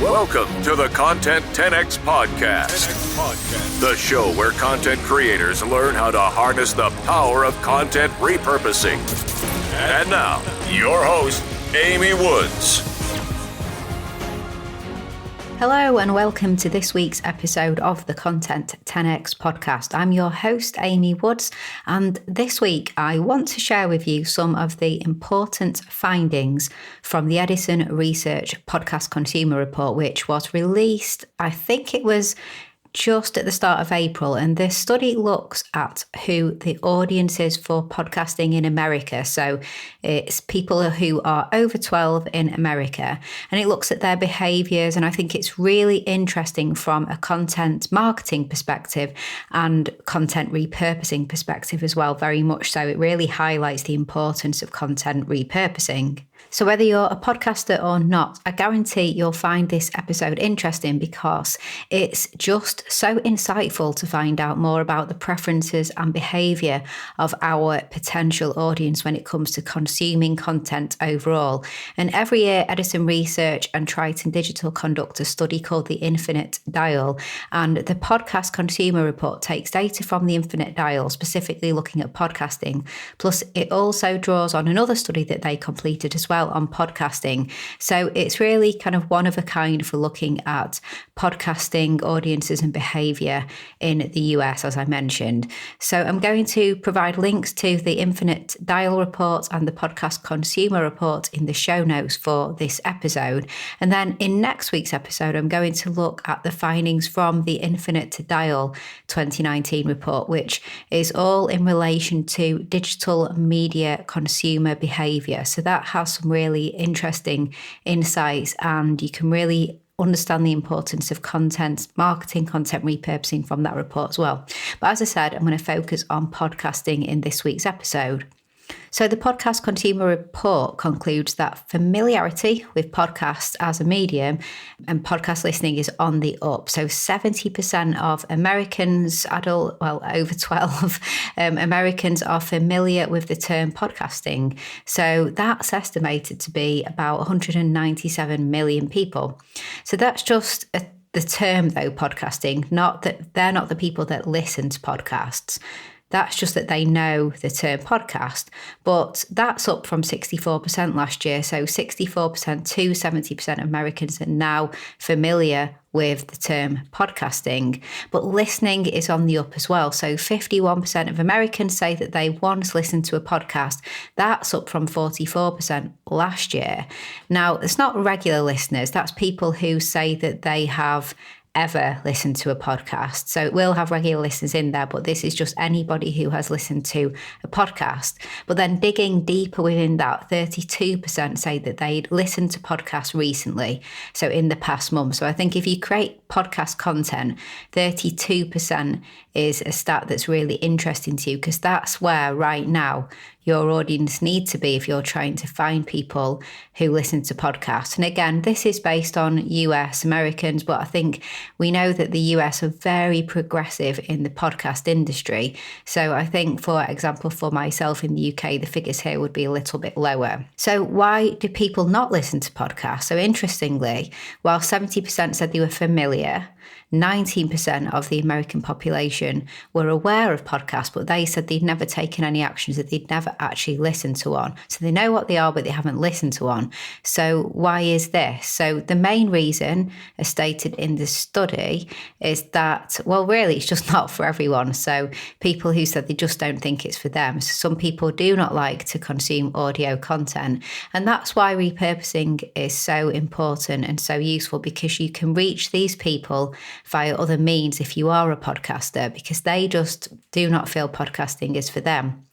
Welcome to the Content 10X Podcast, the show where content creators learn how to harness the power of content repurposing. And now, your host, Amy Woods. Hello and welcome to this week's episode of the Content 10X Podcast. I'm your host, Amy Woods, and this week I want to share with you some of the important findings from the Edison Research Podcast Consumer Report, which was released, I think it was just at the start of April, and this study looks at who the audience is for podcasting in America. So it's people who are over 12 in America, and it looks at their behaviors, and I think it's really interesting from a content marketing perspective and content repurposing perspective as well, very much so. It really highlights the importance of content repurposing. So whether you're a podcaster or not, I guarantee you'll find this episode interesting because it's just so insightful to find out more about the preferences and behaviour of our potential audience when it comes to consuming content overall. And every year, Edison Research and Triton Digital conduct a study called the Infinite Dial. And the Podcast Consumer Report takes data from the Infinite Dial, specifically looking at podcasting. Plus, it also draws on another study that they completed as well on podcasting. So it's really kind of one of a kind for looking at podcasting audiences and behavior in the US, as I mentioned. So I'm going to provide links to the Infinite Dial report and the Podcast Consumer Report in the show notes for this episode. And then in next week's episode, I'm going to look at the findings from the Infinite Dial 2019 report, which is all in relation to digital media consumer behavior. So that has some really interesting insights, and you can really understand the importance of content marketing, content repurposing from that report as well. But as I said, I'm going to focus on podcasting in this week's episode. So the Podcast Consumer Report concludes that familiarity with podcasts as a medium and podcast listening is on the up. So 70% of Americans, over 12 Americans are familiar with the term podcasting. So that's estimated to be about 197 million people. So that's just the term though, podcasting, not that they're not the people that listen to podcasts. That's just that they know the term podcast, but that's up from 64% last year. So 64% to 70% of Americans are now familiar with the term podcasting, but listening is on the up as well. So 51% of Americans say that they once listened to a podcast. That's up from 44% last year. Now, it's not regular listeners. That's people who say that they have ever listened to a podcast. So it will have regular listeners in there, but this is just anybody who has listened to a podcast. But then digging deeper within that, 32% say that they'd listened to podcasts recently, so in the past month. So I think if you create podcast content, 32% is a stat that's really interesting to you, because that's where right now your audience need to be if you're trying to find people who listen to podcasts. And again, this is based on US Americans, but I think we know that the US are very progressive in the podcast industry. So I think, for example, for myself in the UK, the figures here would be a little bit lower. So why do people not listen to podcasts? So interestingly, while 70% said they were familiar, 19% of the American population were aware of podcasts, but they said they'd never taken any actions, that they'd never actually listened to one. So they know what they are, but they haven't listened to one. So why is this? So the main reason, as stated in the study, is that, well, really, it's just not for everyone. So people who said they just don't think it's for them. So some people do not like to consume audio content. And that's why repurposing is so important and so useful, because you can reach these people via other means if you are a podcaster, because they just do not feel podcasting is for them.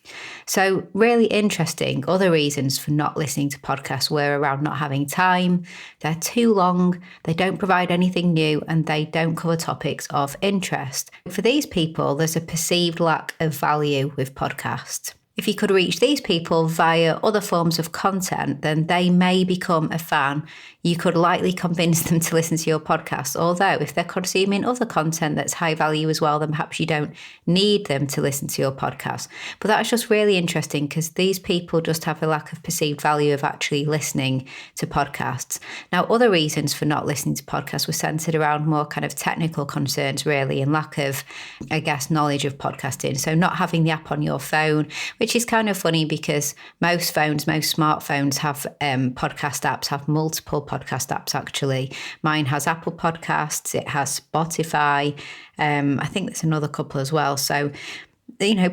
So really interesting. Other reasons for not listening to podcasts were around not having time, they're too long, they don't provide anything new, and they don't cover topics of interest. For these people, there's a perceived lack of value with podcasts. If you could reach these people via other forms of content, then they may become a fan. You could likely convince them to listen to your podcast. Although if they're consuming other content that's high value as well, then perhaps you don't need them to listen to your podcast. But that's just really interesting because these people just have a lack of perceived value of actually listening to podcasts. Now, other reasons for not listening to podcasts were centered around more kind of technical concerns, really, and lack of, I guess, knowledge of podcasting. So not having the app on your phone, which is kind of funny because most smartphones have podcast apps, have multiple podcast apps actually. Mine has Apple Podcasts, it has Spotify. I think there's another couple as well. So,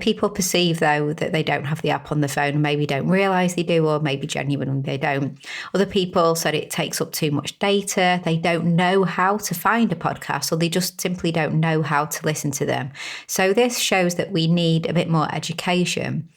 people perceive, though, that they don't have the app on the phone and maybe don't realise they do, or maybe genuinely they don't. Other people said it takes up too much data. They don't know how to find a podcast, or they just simply don't know how to listen to them. So this shows that we need a bit more education.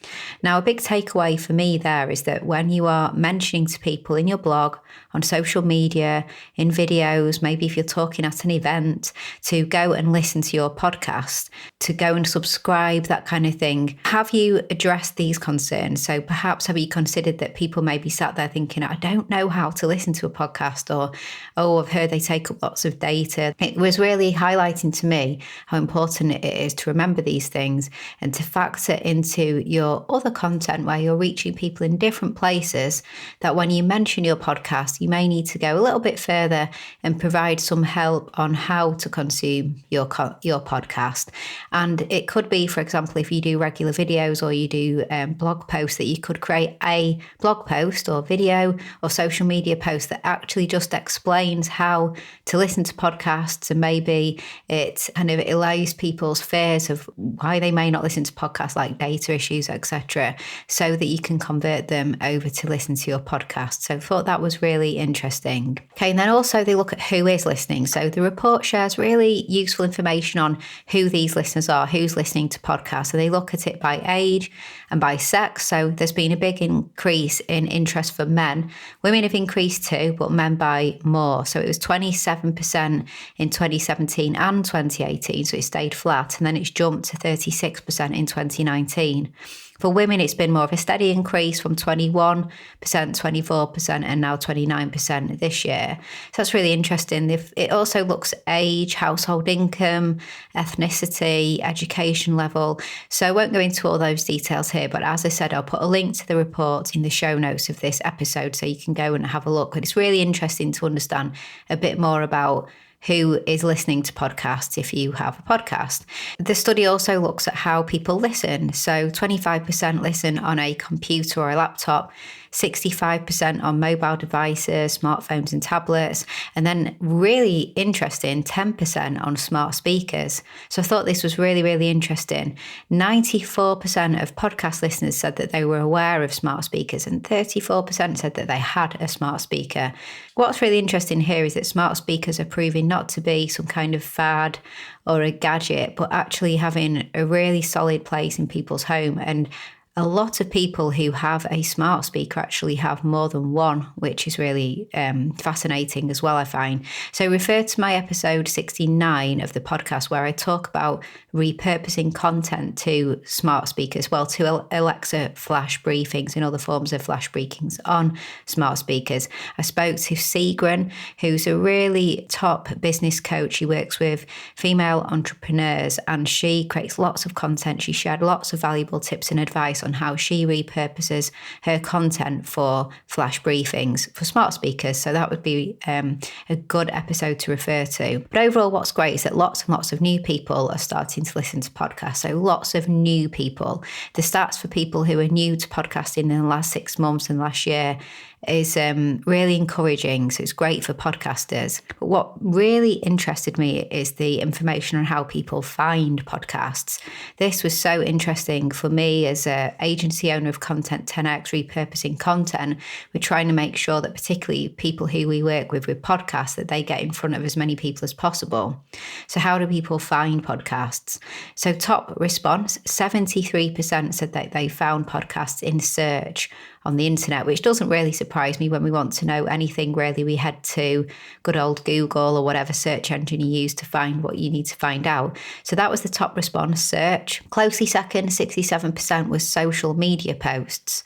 Now, a big takeaway for me there is that when you are mentioning to people in your blog, on social media, in videos, maybe if you're talking at an event, to go and listen to your podcast, to go and subscribe, that kind of thing. Have you addressed these concerns? So perhaps have you considered that people may be sat there thinking, I don't know how to listen to a podcast, or, I've heard they take up lots of data. It was really highlighting to me how important it is to remember these things and to factor into your other content where you're reaching people in different places, that when you mention your podcast, you may need to go a little bit further and provide some help on how to consume your podcast. And it could be, for example, if you do regular videos or you do blog posts, that you could create a blog post or video or social media post that actually just explains how to listen to podcasts, and maybe it kind of allays people's fears of why they may not listen to podcasts, like data issues, etc., so that you can convert them over to listen to your podcast. So I thought that was really interesting. Okay, and then also they look at who is listening. So the report shares really useful information on who these listeners are, who's listening to podcasts. So they look at it by age and by sex. So there's been a big increase in interest for men. Women have increased too, but men by more. So it was 27% in 2017 and 2018. So it stayed flat, and then it's jumped to 36% in 2019. For women, it's been more of a steady increase from 21%, 24%, and now 29% this year. So that's really interesting. It also looks at age, household income, ethnicity, education level. So I won't go into all those details here, but as I said, I'll put a link to the report in the show notes of this episode so you can go and have a look. But it's really interesting to understand a bit more about who is listening to podcasts if you have a podcast. The study also looks at how people listen. So 25% listen on a computer or a laptop, 65% on mobile devices, smartphones and tablets, and then really interesting, 10% on smart speakers. So I thought this was really, really interesting. 94% of podcast listeners said that they were aware of smart speakers, and 34% said that they had a smart speaker. What's really interesting here is that smart speakers are proving not to be some kind of fad or a gadget, but actually having a really solid place in people's home. And a lot of people who have a smart speaker actually have more than one, which is really fascinating as well, I find. So refer to my episode 69 of the podcast where I talk about repurposing content to smart speakers, well, to Alexa flash briefings and other forms of flash briefings on smart speakers. I spoke to Seagren, who's a really top business coach. She works with female entrepreneurs and she creates lots of content. She shared lots of valuable tips and advice on how she repurposes her content for flash briefings for smart speakers. So that would be a good episode to refer to. But overall, what's great is that lots and lots of new people are starting to listen to podcasts. So lots of new people. The stats for people who are new to podcasting in the last 6 months and last year is really encouraging. So it's great for podcasters. But what really interested me is the information on how people find podcasts. This was so interesting for me as an agency owner of Content 10X, repurposing content. We're trying to make sure that particularly people who we work with podcasts, that they get in front of as many people as possible. So how do people find podcasts? So top response, 73% said that they found podcasts in search on the internet, which doesn't really surprise me. When we want to know anything, really, we head to good old Google or whatever search engine you use to find what you need to find out. So that was the top response, search. Closely second, 67%, was social media posts.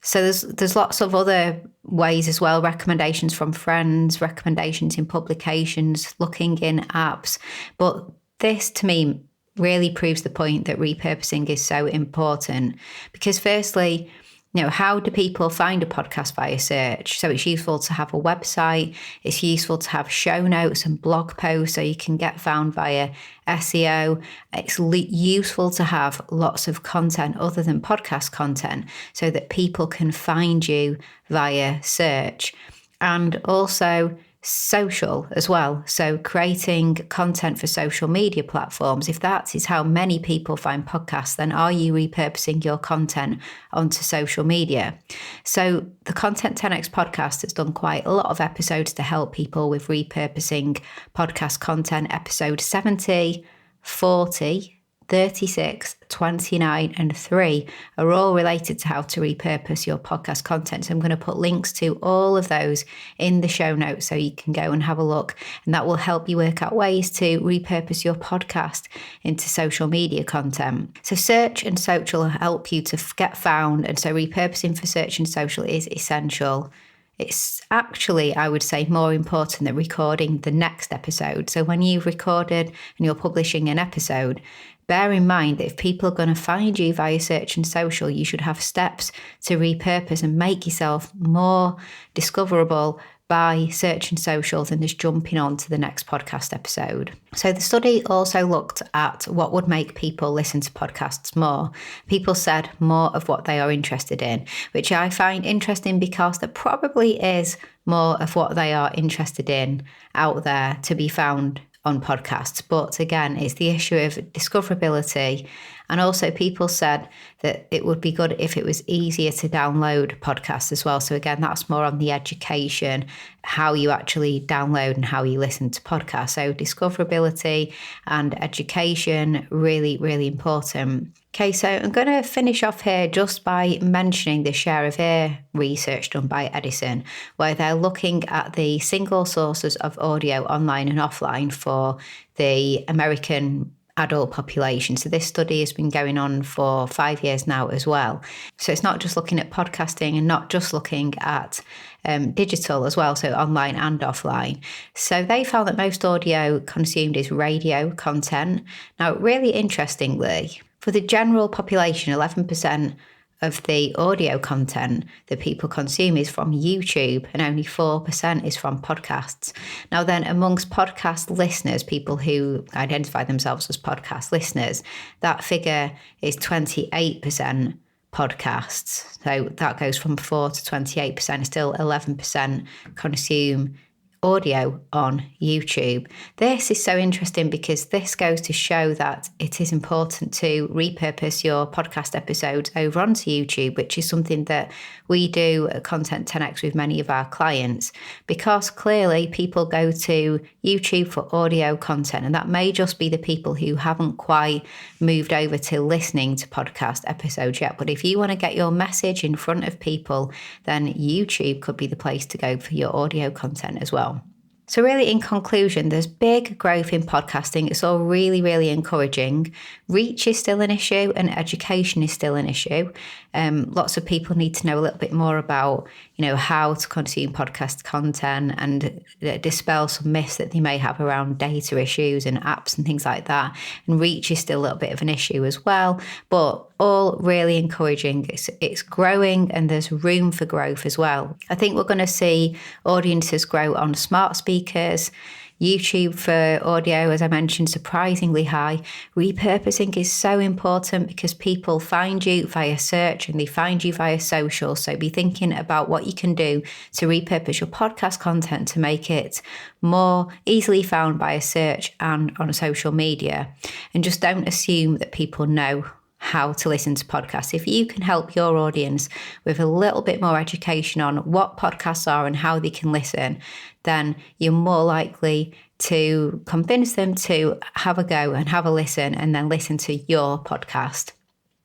So there's lots of other ways as well, recommendations from friends, recommendations in publications, looking in apps. But this, to me, really proves the point that repurposing is so important, because firstly, how do people find a podcast via search? So it's useful to have a website. It's useful to have show notes and blog posts so you can get found via SEO. It's useful to have lots of content other than podcast content so that people can find you via search. And also social as well. So creating content for social media platforms, if that is how many people find podcasts, then are you repurposing your content onto social media? So the Content 10X podcast has done quite a lot of episodes to help people with repurposing podcast content. Episode 70, 40, 36, 29 and 3 are all related to how to repurpose your podcast content. So I'm going to put links to all of those in the show notes so you can go and have a look, and that will help you work out ways to repurpose your podcast into social media content. So search and social help you to get found, and so repurposing for search and social is essential. It's actually, I would say, more important than recording the next episode. So when you've recorded and you're publishing an episode, bear in mind that if people are going to find you via search and social, you should have steps to repurpose and make yourself more discoverable by search and social than just jumping on to the next podcast episode. So the study also looked at what would make people listen to podcasts more. People said more of what they are interested in, which I find interesting because there probably is more of what they are interested in out there to be found on podcasts. But again, it's the issue of discoverability. And also people said that it would be good if it was easier to download podcasts as well. So again, that's more on the education, how you actually download and how you listen to podcasts. So discoverability and education, really, really important. Okay, so I'm going to finish off here just by mentioning the share of ear research done by Edison, where they're looking at the single sources of audio online and offline for the American adult population. So this study has been going on for 5 years now as well. So it's not just looking at podcasting and not just looking at digital as well, so online and offline. So they found that most audio consumed is radio content. Now, really interestingly, for the general population, 11% of the audio content that people consume is from YouTube, and only 4% is from podcasts. Now then, amongst podcast listeners, people who identify themselves as podcast listeners, that figure is 28% podcasts. So that goes from 4 to 28%, still 11% consume audio on YouTube. This is so interesting because this goes to show that it is important to repurpose your podcast episodes over onto YouTube, which is something that we do at Content 10X with many of our clients, because clearly people go to YouTube for audio content, and that may just be the people who haven't quite moved over to listening to podcast episodes yet. But if you want to get your message in front of people, then YouTube could be the place to go for your audio content as well. So really, in conclusion, there's big growth in podcasting. It's all really, really encouraging. Reach is still an issue and education is still an issue. Lots of people need to know a little bit more about, how to consume podcast content and dispel some myths that they may have around data issues and apps and things like that. And reach is still a little bit of an issue as well, but all really encouraging. It's growing and there's room for growth as well. I think we're going to see audiences grow on smart speakers. YouTube for audio, as I mentioned, surprisingly high. Repurposing is so important because people find you via search and they find you via social. So be thinking about what you can do to repurpose your podcast content to make it more easily found by a search and on social media. And just don't assume that people know how to listen to podcasts. If you can help your audience with a little bit more education on what podcasts are and how they can listen, then you're more likely to convince them to have a go and have a listen and then listen to your podcast.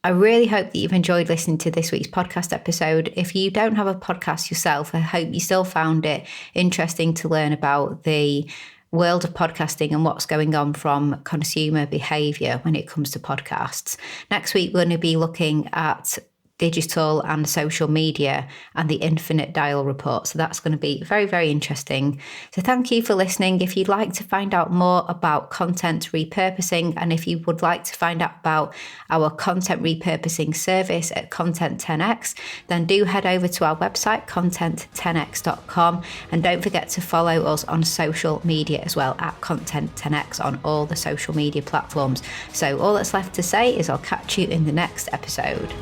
I really hope that you've enjoyed listening to this week's podcast episode. If you don't have a podcast yourself, I hope you still found it interesting to learn about the world of podcasting and what's going on from consumer behaviour when it comes to podcasts. Next week, we're going to be looking at digital and social media and the infinite dial report. So that's going to be very, very interesting. So thank you for listening. If you'd like to find out more about content repurposing, and if you would like to find out about our content repurposing service at Content 10x, then do head over to our website, content10x.com. And don't forget to follow us on social media as well, at Content 10x on all the social media platforms. So all that's left to say is I'll catch you in the next episode.